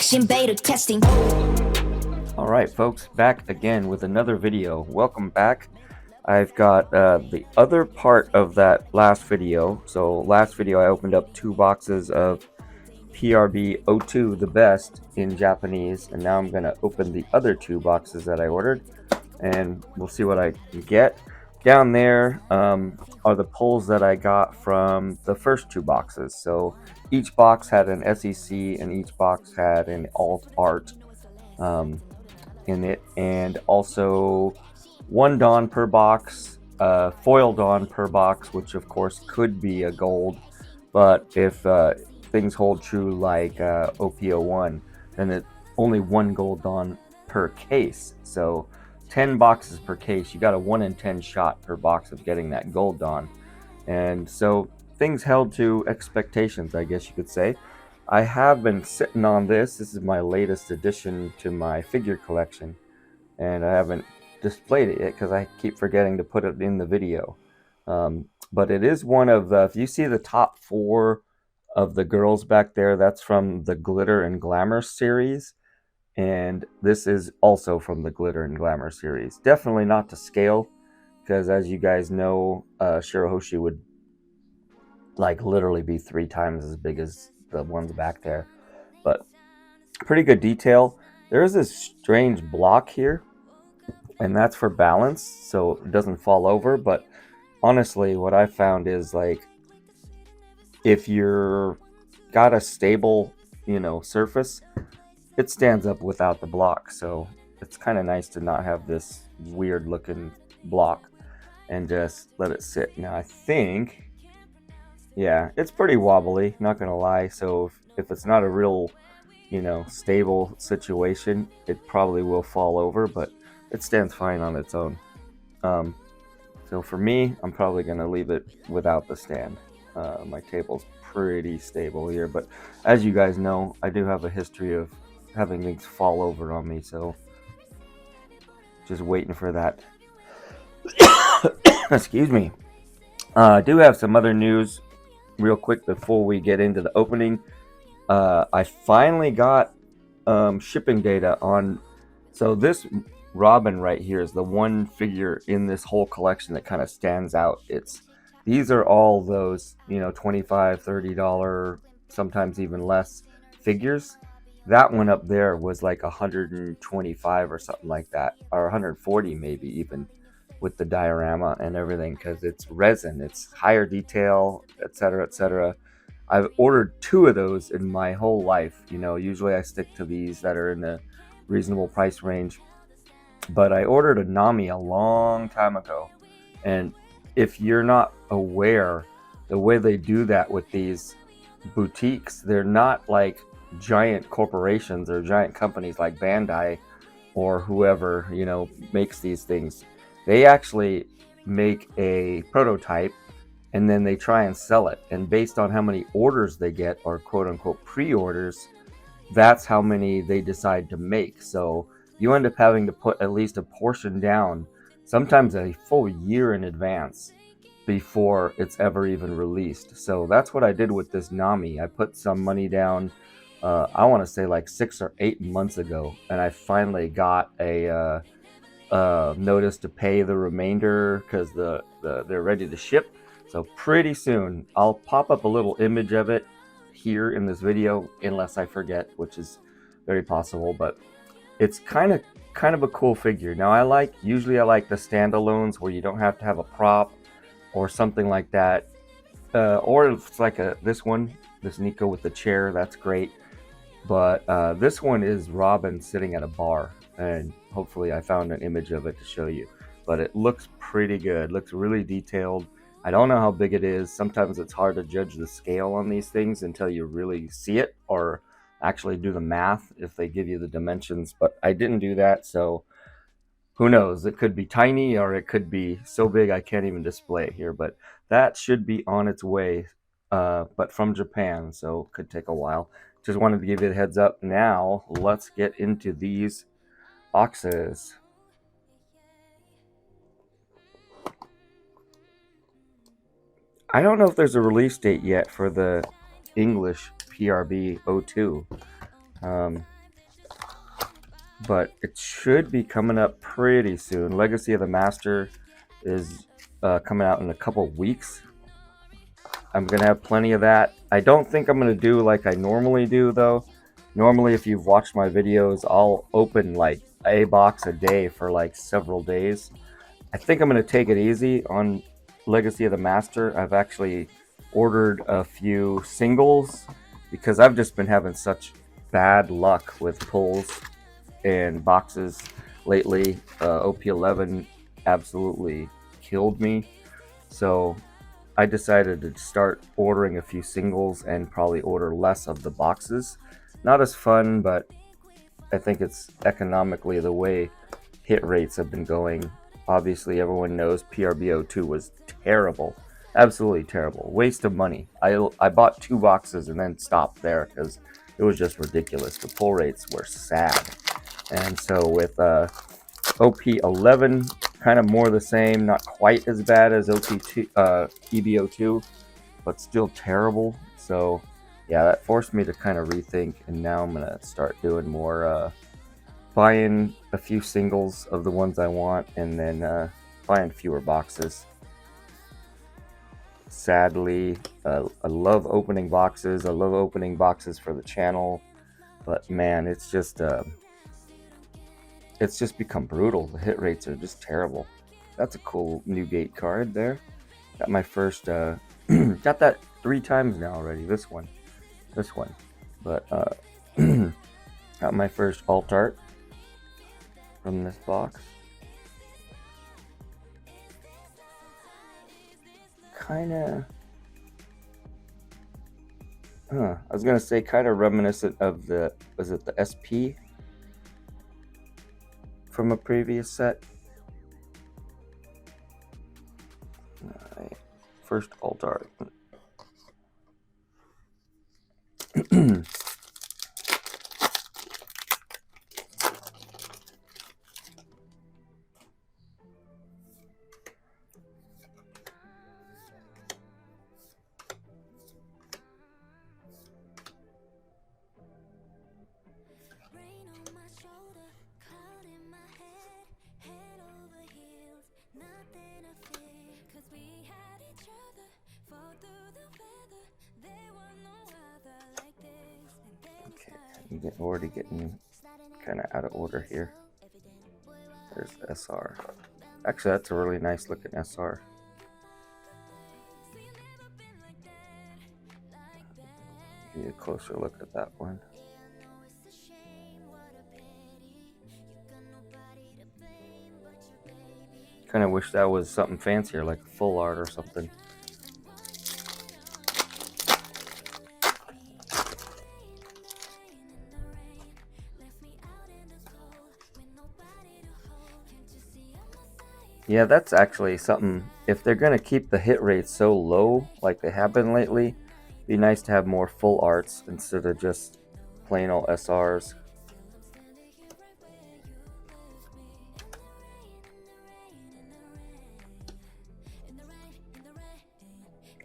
Action beta testing. Alright folks, back again with another video. Welcome back. I've got the other part of that last video. So last video I opened up 2 boxes of PRB02 the best in Japanese, and now I'm going to open the other 2 boxes that I ordered and we'll see what I can get. Down there are the pulls that I got from the first 2 boxes. So each box had an SEC and each box had an alt art in it, and also 1 Dawn per box, foil Dawn per box, which of course could be a gold, but if things hold true like OP01, then it's only 1 gold Dawn per case. So 10 boxes per case, you got a 1 in 10 shot per box of getting that gold Dawn. And so things held to expectations, I guess you could say. I have been sitting on this. This is my latest addition to my figure collection, and I haven't displayed it yet because I keep forgetting to put it in the video. But it is one of the, if you see the top 4 of the girls back there, that's from the Glitter and Glamour series. And this is also from the Glitter and Glamour series. Definitely not to scale, because as you guys know, Shirahoshi would like literally be 3 times as big as the ones back there. But pretty good detail. There is this strange block here, and that's for balance, so it doesn't fall over. But honestly, what I found is, like, if you're got a stable, surface, it stands up without the block. So it's kind of nice to not have this weird looking block and just let it sit. Now I think, yeah, it's pretty wobbly, not gonna lie. So if it's not a real, stable situation, it probably will fall over, but it stands fine on its own. So for me, I'm probably gonna leave it without the stand. My table's pretty stable here, but as you guys know, I do have a history of having things fall over on me, so just waiting for that. Excuse me. I do have some other news real quick before we get into the opening. I finally got shipping data on, so this Robin right here is the one figure in this whole collection that kind of stands out. These are all those, $25, $30, sometimes even less figures. That one up there was like 125 or something like that, or 140 maybe even, with the diorama and everything, because it's resin, it's higher detail, etc., etc. I've ordered 2 of those in my whole life. Usually I stick to these that are in the reasonable price range, but I ordered a Nami a long time ago, and if you're not aware, the way they do that with these boutiques, they're not like giant corporations or giant companies like Bandai or whoever makes these things. They actually make a prototype and then they try and sell it, and based on how many orders they get, or quote unquote pre-orders, that's how many they decide to make. So you end up having to put at least a portion down, sometimes a full year in advance, before it's ever even released. So that's what I did with this Nami. I put some money down, I want to say like 6 or 8 months ago, and I finally got a notice to pay the remainder because they're ready to ship. So pretty soon I'll pop up a little image of it here in this video, unless I forget, which is very possible. But it's kind of a cool figure. Now usually I like the standalones where you don't have to have a prop or something like that, or it's like this Nico with the chair. That's great. But this one is Robin sitting at a bar, and hopefully I found an image of it to show you. But it looks pretty good, looks really detailed. I don't know how big it is. Sometimes it's hard to judge the scale on these things until you really see it, or actually do the math if they give you the dimensions. But I didn't do that, so who knows? It could be tiny, or it could be so big I can't even display it here. But that should be on its way, but from Japan, so could take a while. Just wanted to give you the heads up. Now let's get into these boxes. I don't know if there's a release date yet for the English PRB02. but it should be coming up pretty soon. Legacy of the Master is coming out in a couple weeks. I'm gonna have plenty of that. I don't think I'm gonna do like I normally do though. Normally, if you've watched my videos, I'll open like a box a day for like several days. I think I'm gonna take it easy on Legacy of the Master. I've actually ordered a few singles because I've just been having such bad luck with pulls and boxes lately. OP11 absolutely killed me. So I decided to start ordering a few singles and probably order less of the boxes. Not as fun, but I think it's economically the way hit rates have been going. Obviously, everyone knows PRBO2 was terrible. Absolutely terrible. Waste of money. I bought 2 boxes and then stopped there because it was just ridiculous. The pull rates were sad. And so with OP11, kind of more the same, not quite as bad as OP2, EBO2, but still terrible. So yeah, that forced me to kind of rethink, and now I'm gonna start doing more buying a few singles of the ones I want, and then buying fewer boxes. Sadly, I love opening boxes. I love opening boxes for the channel, but man, it's just become brutal. The hit rates are just terrible. That's a cool Newgate card there. Got my first, got that 3 times now already. This one, but got my first alt art from this box. Kinda, I was gonna say kind of reminiscent of was it the SP from a previous set? Alright, first alt art. Okay, already getting kind of out of order here. There's the SR. Actually, that's a really nice looking SR. Give you a closer look at that one. Kind of wish that was something fancier, like full art or something. Yeah, that's actually something. If they're going to keep the hit rate so low like they have been lately, it'd be nice to have more full arts instead of just plain old SRs.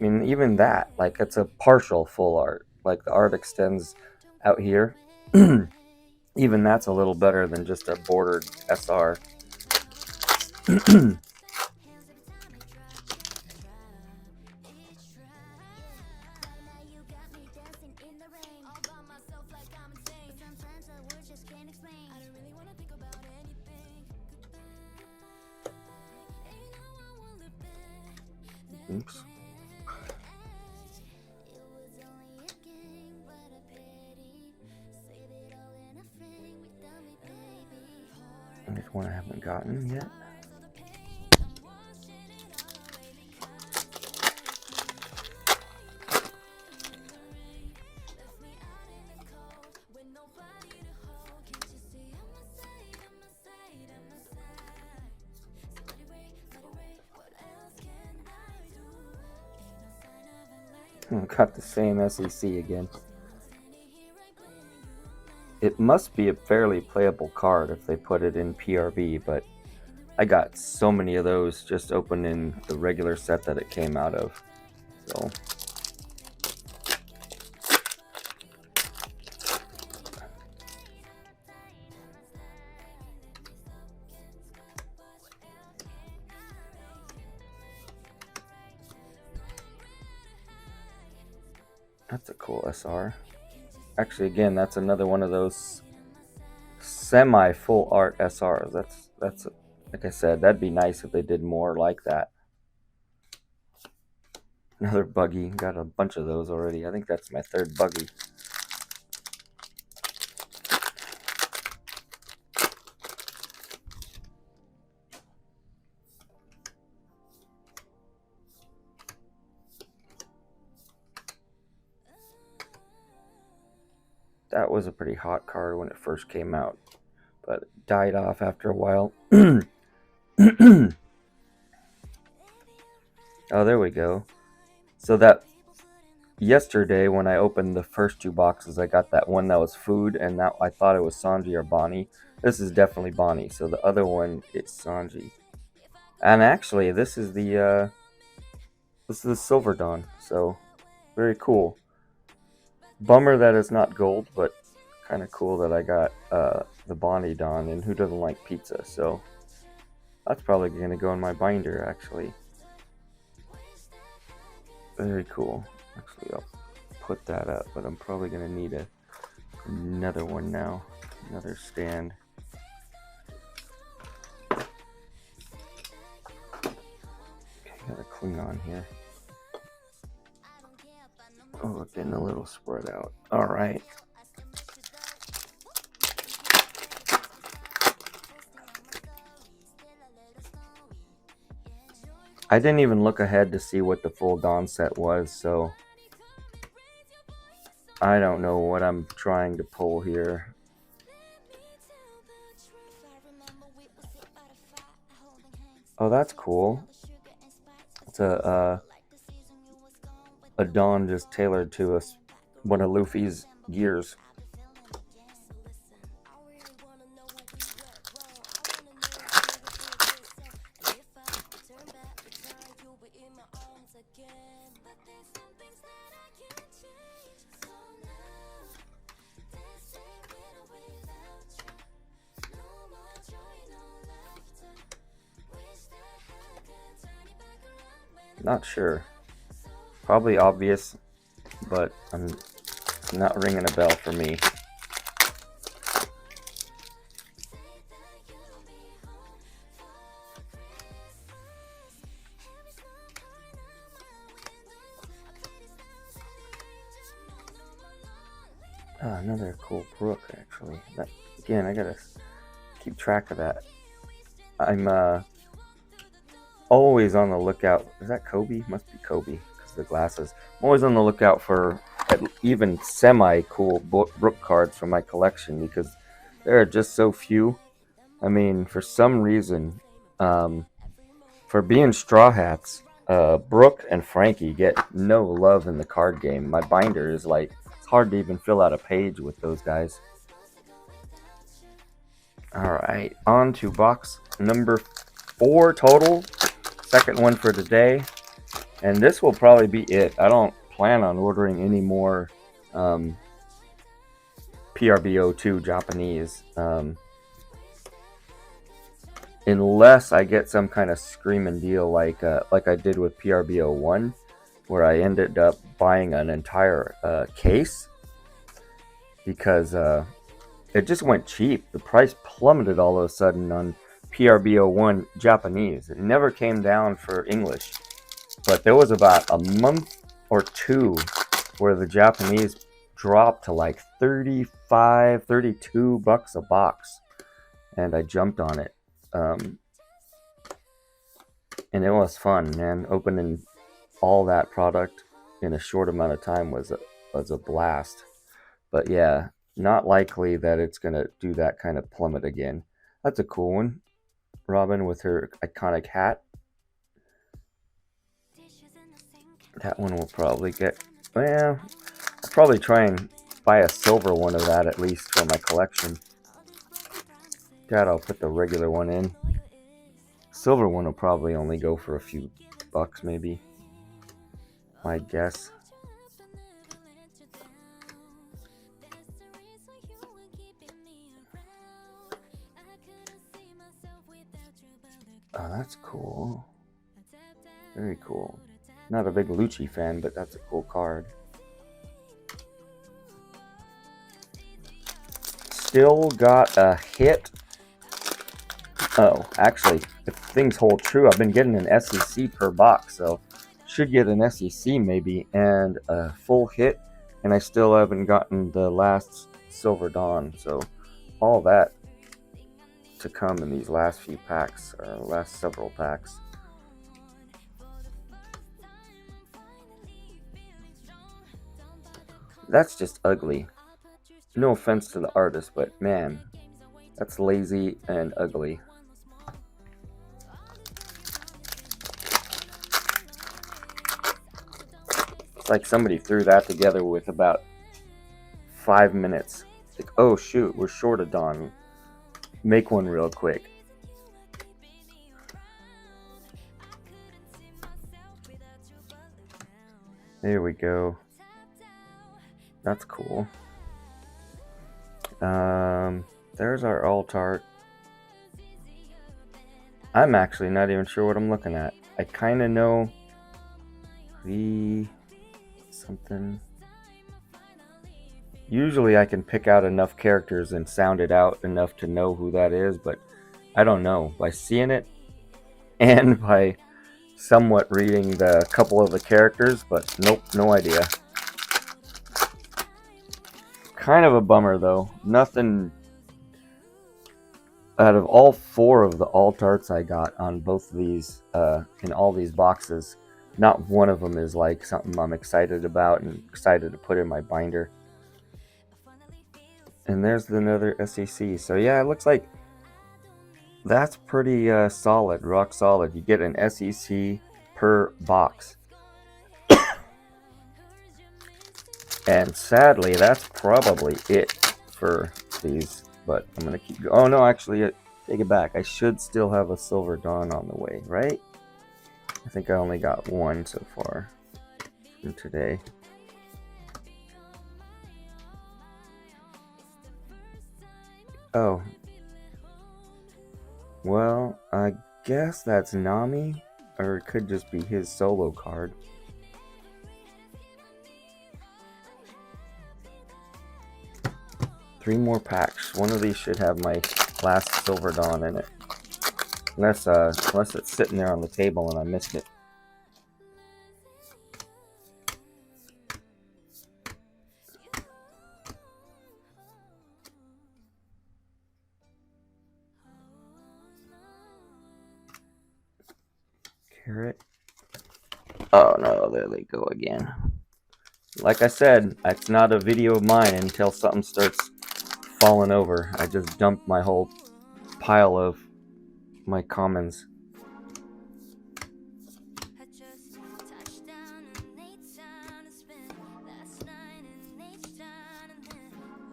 I mean, even that, like, it's a partial full art. Like, the art extends out here. Even that's a little better than just a bordered SR. Oops. There's one I haven't gotten yet. Got the same SEC again. It must be a fairly playable card if they put it in PRB, but I got so many of those just opening the regular set that it came out of. So That's a cool SR. Actually, again, that's another one of those semi full art SRs. That's like I said, that'd be nice if they did more like that. Another buggy. Got a bunch of those already. I think that's my third buggy. That was a pretty hot card when it first came out, but it died off after a while. Oh, there we go. So that yesterday when I opened the first two boxes, I got that one that was food, and that I thought it was Sanji or Bonnie. This is definitely Bonnie. So the other one is Sanji. And actually, this is the Silver Dawn. So very cool. Bummer that it's not gold, but kind of cool that I got the Bonnie Dawn. And who doesn't like pizza? So that's probably gonna go in my binder actually. Very cool. Actually, I'll put that up, but I'm probably gonna need another one now, another stand. Okay, got a Klingon here. Oh, getting a little spread out. All right. I didn't even look ahead to see what the full Dawn set was, so I don't know what I'm trying to pull here. Oh, that's cool. It's a Dawn just tailored to us, one of Luffy's gears. Not sure. Probably obvious, but I'm not ringing a bell for me. Another cool Brook, actually. That, again, I gotta keep track of that. I'm always on the lookout. Is that Kobe? Must be Kobe because of the glasses. I'm always on the lookout for even semi-cool Brook cards from my collection because there are just so few. I mean, for some reason, for being Straw Hats, Brook and Frankie get no love in the card game. My binder is like, it's hard to even fill out a page with those guys. Alright, on to box number 4 total. Second one for today. And this will probably be it. I don't plan on ordering any more PRBO2 Japanese. Unless I get some kind of screaming deal like I did with PRBO1, where I ended up buying an entire case because it just went cheap. The price plummeted all of a sudden on PRBO1 Japanese. It never came down for English, but there was about a month or two where the Japanese dropped to like 35, 32 bucks a box, and I jumped on it. And it was fun, man. Opening all that product in a short amount of time was a blast. But yeah, not likely that it's gonna do that kind of plummet again. That's a cool one. Robin with her iconic hat. That one will probably get, well, I'll probably try and buy a silver one of that at least for my collection. God, I'll put the regular one in. Silver one will probably only go for a few bucks, maybe. My guess. Oh, that's cool. Very cool. Not a big Lucci fan, but that's a cool card. still got a hit. Oh, actually, if things hold true, I've been getting an SEC per box, so should get an SEC maybe, and a full hit, and I still haven't gotten the last Silver Dawn, so all that to come in these last few packs, or last several packs. That's just ugly. No offense to the artist, but man, that's lazy and ugly. It's like somebody threw that together with about 5 minutes. Like, oh shoot, we're short of Dawn. Make one real quick. There we go. That's cool. There's our alt-art. I'm actually not even sure what I'm looking at. I kind of know the something. Usually I can pick out enough characters and sound it out enough to know who that is, but I don't know. By seeing it and by somewhat reading the couple of the characters, but nope, no idea. Kind of a bummer though. Nothing out of all 4 of the alt arts I got on both of these, in all these boxes, not one of them is like something I'm excited about and excited to put in my binder. And there's another SEC. So yeah, it looks like that's pretty solid, rock solid. You get an SEC per box. And sadly, that's probably it for these. But I'm going to keep going. Oh no, actually, take it back. I should still have a Silver Dawn on the way, right? I think I only got one so far from today. Oh. Well, I guess that's Nami, or it could just be his solo card. Three more packs. One of these should have my last Silver Dawn in it. Unless it's sitting there on the table and I missed it. Carrot. Oh no, there they go again. Like I said, it's not a video of mine until something starts falling over. I just dumped my whole pile of my commons.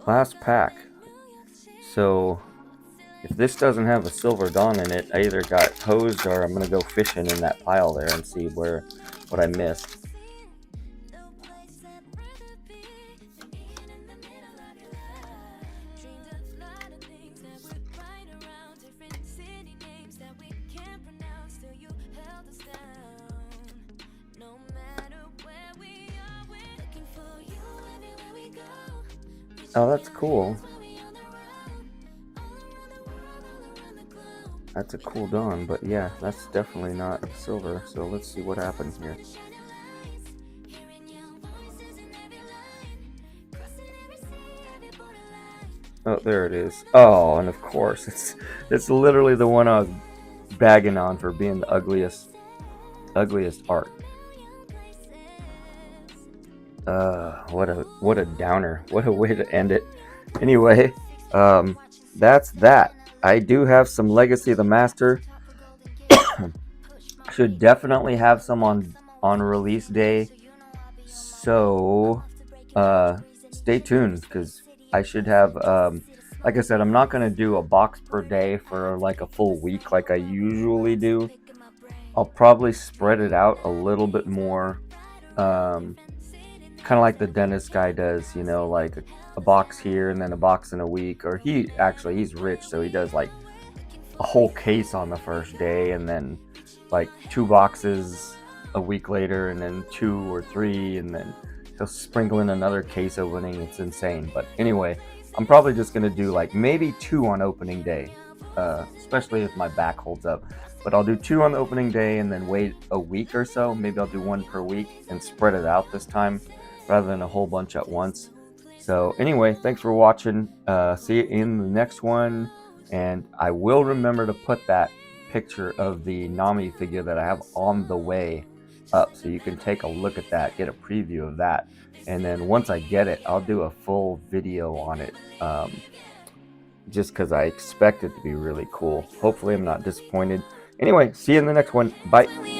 Last pack. So if this doesn't have a Silver Dawn in it, I either got hosed or I'm gonna go fishing in that pile there and see what I missed. Oh, that's cool. That's a cool Dawn, but yeah, that's definitely not silver, so let's see what happens here. Oh, there it is. Oh, and of course, it's literally the one I was bagging on for being the ugliest art. What a downer. What a way to end it. Anyway, that's that. I do have some Legacy of the Master. Should definitely have some on release day. So, stay tuned because I should have. Like I said, I'm not gonna do a box per day for like a full week like I usually do. I'll probably spread it out a little bit more. Kind of like the dentist guy does, you know, like a box here and then a box in a week. Or he's rich, so he does like a whole case on the first day and then like 2 boxes a week later and then 2 or 3 and then he'll sprinkle in another case opening. It's insane. But anyway, I'm probably just going to do like maybe 2 on opening day, especially if my back holds up. But I'll do 2 on the opening day and then wait a week or so. Maybe I'll do 1 per week and spread it out this time rather than a whole bunch at once. So anyway, thanks for watching. See you in the next one. And I will remember to put that picture of the Nami figure that I have on the way up, so you can take a look at that, get a preview of that. And then once I get it, I'll do a full video on it, just because I expect it to be really cool. Hopefully I'm not disappointed. Anyway, see you in the next one. Bye.